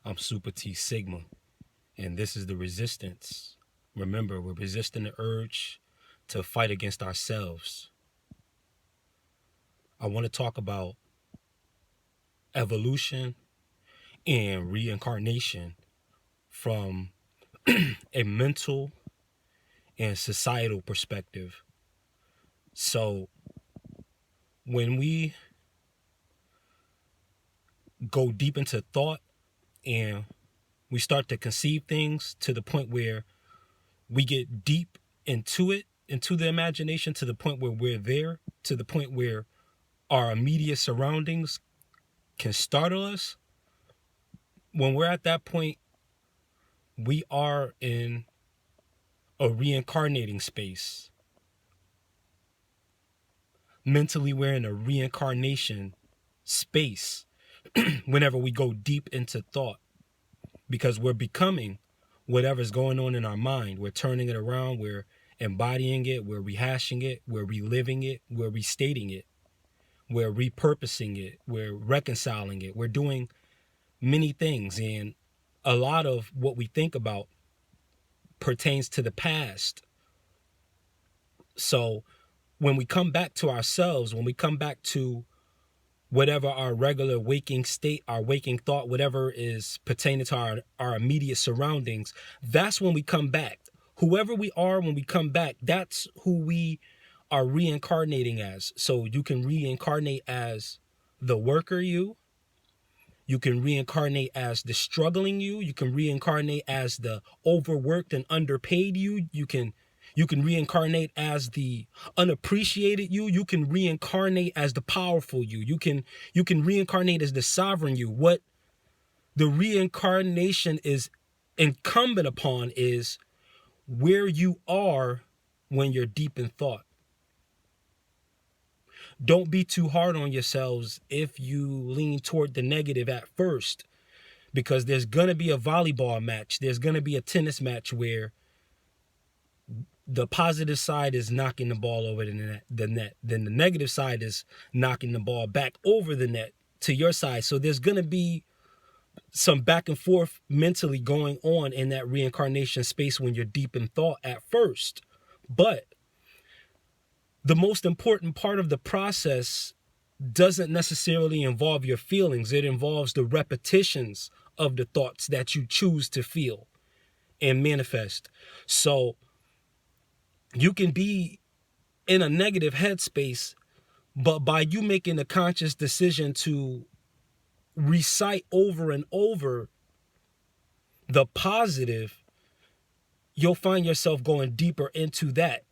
I'm Super T Sigma, and this is the resistance. Remember, we're resisting the urge to fight against ourselves. I want to talk about evolution and reincarnation from a mental and societal perspective. So, when we go deep into thought and we start to conceive things to the point where we get deep into it, into the imagination, to the point where we're there, to the point where our immediate surroundings can startle us. When we're at that point, we are in a reincarnating space. Mentally, we're in a reincarnation space whenever we go deep into thought, because we're becoming whatever's going on in our mind. We're turning it around, we're embodying it, we're rehashing it, we're reliving it, we're restating it, we're repurposing it, we're reconciling it, we're doing many things. And a lot of what we think about pertains to the past. So when we come back to ourselves, when we come back to whatever our regular waking state, our waking thought, whatever is pertaining to our immediate surroundings, that's when we come back. Whoever we are when we come back, that's who we are reincarnating as. So you can reincarnate as the worker you can reincarnate as the struggling you can reincarnate as the overworked and underpaid you can reincarnate as the unappreciated you can reincarnate as the powerful you can reincarnate as the sovereign you. What the reincarnation is incumbent upon is where you are when you're deep in thought. Don't be too hard on yourselves if you lean toward the negative at first, because there's going to be a volleyball match. There's going to be a tennis match where the positive side is knocking the ball over the net. Then the negative side is knocking the ball back over the net to your side. So there's going to be some back and forth mentally going on in that reincarnation space when you're deep in thought at first. But the most important part of the process doesn't necessarily involve your feelings. It involves the repetitions of the thoughts that you choose to feel and manifest. So you can be in a negative headspace, but by you making a conscious decision to recite over and over the positive, you'll find yourself going deeper into that.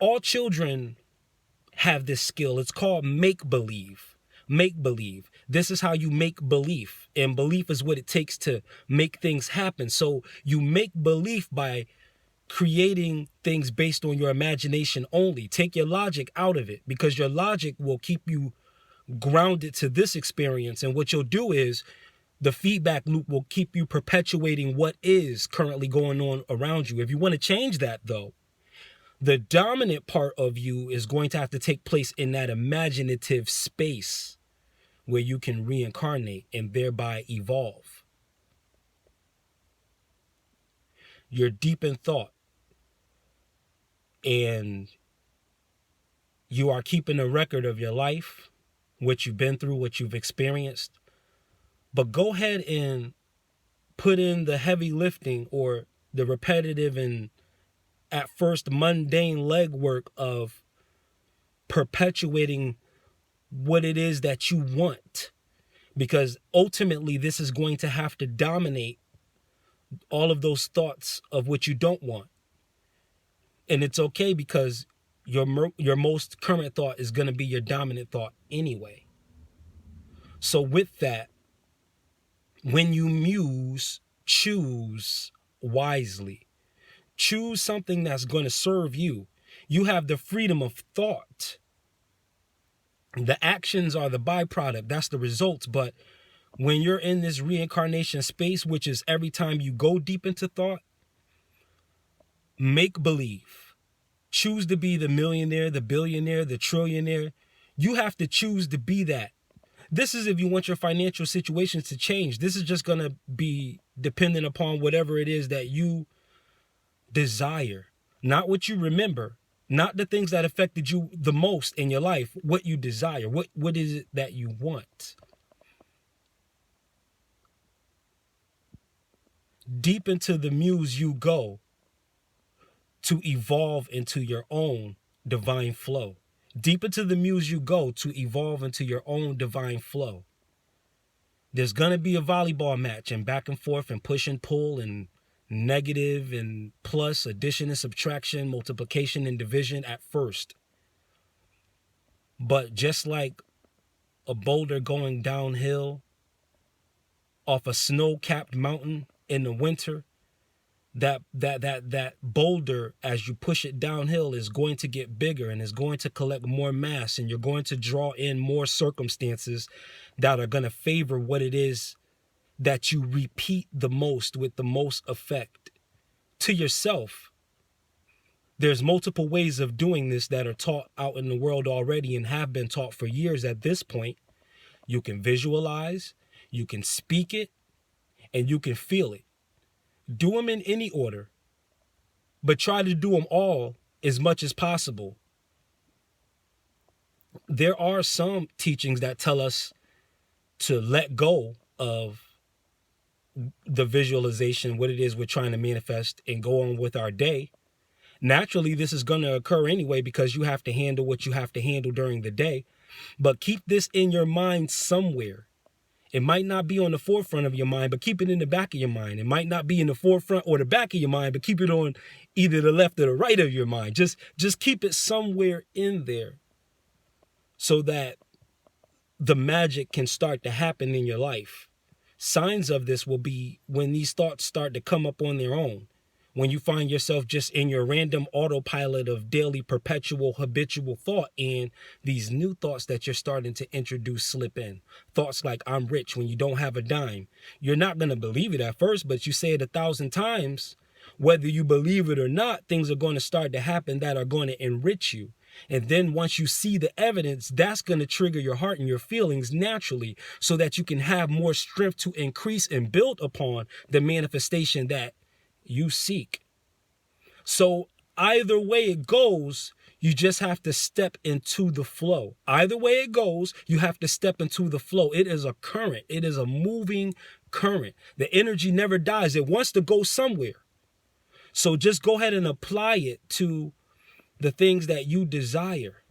All children have this skill. It's called make-believe. Make-believe. This is how you make belief. And belief is what it takes to make things happen. So you make belief by creating things based on your imagination only. Take your logic out of it, because your logic will keep you grounded to this experience. And what you'll do is the feedback loop will keep you perpetuating what is currently going on around you. If you want to change that, though, the dominant part of you is going to have to take place in that imaginative space where you can reincarnate and thereby evolve. You're deep in thought and you are keeping a record of your life, what you've been through, what you've experienced. But go ahead and put in the heavy lifting or the repetitive and at first mundane legwork of perpetuating what it is that you want, because ultimately this is going to have to dominate all of those thoughts of what you don't want. And it's okay, because your most current thought is going to be your dominant thought anyway. So with that, when you muse, choose wisely. Choose something that's going to serve you. You have the freedom of thought. The actions are the byproduct. That's the results. But when you're in this reincarnation space, which is every time you go deep into thought, make believe. Choose to be the millionaire, the billionaire, the trillionaire. You have to choose to be that. This is if you want your financial situations to change. This is just going to be dependent upon whatever it is that you desire, not what you remember, not the things that affected you the most in your life, what you desire. What is it that you want? Deep into the muse you go to evolve into your own divine flow. Deep into the muse you go to evolve into your own divine flow. There's going to be a volleyball match and back and forth and push and pull and negative and plus, addition and subtraction, multiplication and division at first. But just like a boulder going downhill off a snow-capped mountain in the winter, that boulder, as you push it downhill, is going to get bigger and is going to collect more mass, and you're going to draw in more circumstances that are going to favor what it is that you repeat the most with the most effect to yourself. There's multiple ways of doing this that are taught out in the world already and have been taught for years at this point. You can visualize, you can speak it, and you can feel it. Do them in any order, but try to do them all as much as possible. There are some teachings that tell us to let go of the visualization, what it is we're trying to manifest, and go on with our day. Naturally, this is going to occur anyway because you have to handle what you have to handle during the day. But keep this in your mind somewhere. It might not be on the forefront of your mind, but keep it in the back of your mind. It might not be in the forefront or the back of your mind, but keep it on either the left or the right of your mind. Just keep it somewhere in there so that the magic can start to happen in your life. Signs of this will be when these thoughts start to come up on their own. When you find yourself just in your random autopilot of daily, perpetual, habitual thought, and these new thoughts that you're starting to introduce slip in. Thoughts like, I'm rich, when you don't have a dime. You're not going to believe it at first, but you say it 1,000 times. Whether you believe it or not, things are going to start to happen that are going to enrich you. And then once you see the evidence, that's going to trigger your heart and your feelings naturally so that you can have more strength to increase and build upon the manifestation that you seek. So either way it goes, you just have to step into the flow. Either way it goes, you have to step into the flow. It is a current. It is a moving current. The energy never dies. It wants to go somewhere. So just go ahead and apply it to the things that you desire.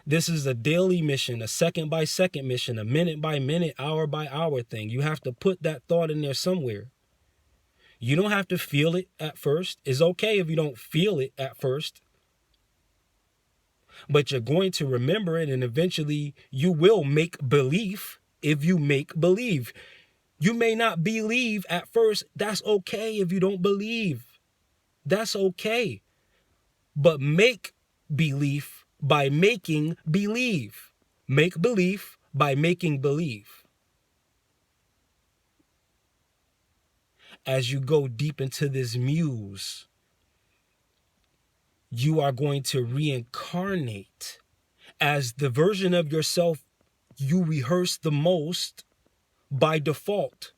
This is a daily mission, a second by second mission, a minute by minute, hour by hour thing. You have to put that thought in there somewhere. You don't have to feel it at first. It's okay if you don't feel it at first. But you're going to remember it, and eventually you will make belief if you make believe. You may not believe at first. That's okay if you don't believe. That's okay. But make belief by making believe. Make belief by making believe. As you go deep into this muse, you are going to reincarnate as the version of yourself you rehearse the most by default.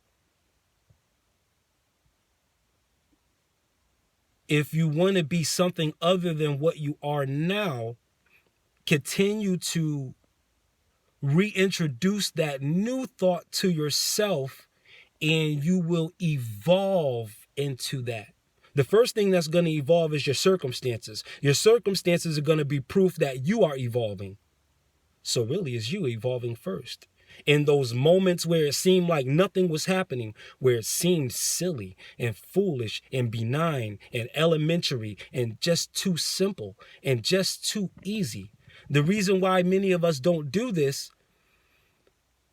If you want to be something other than what you are now, continue to reintroduce that new thought to yourself, and you will evolve into that. The first thing that's going to evolve is your circumstances. Your circumstances are going to be proof that you are evolving. So really, it's you evolving first. In those moments where it seemed like nothing was happening, where it seemed silly and foolish and benign and elementary and just too simple and just too easy. The reason why many of us don't do this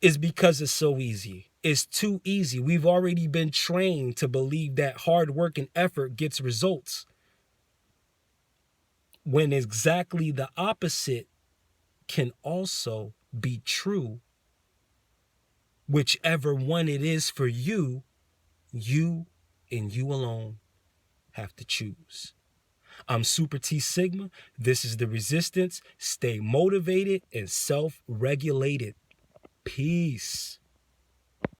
is because it's so easy. It's too easy. We've already been trained to believe that hard work and effort gets results, when exactly the opposite can also be true. Whichever one it is for you, you and you alone have to choose. I'm Super T Sigma. This is The Resistance. Stay motivated and self-regulated. Peace.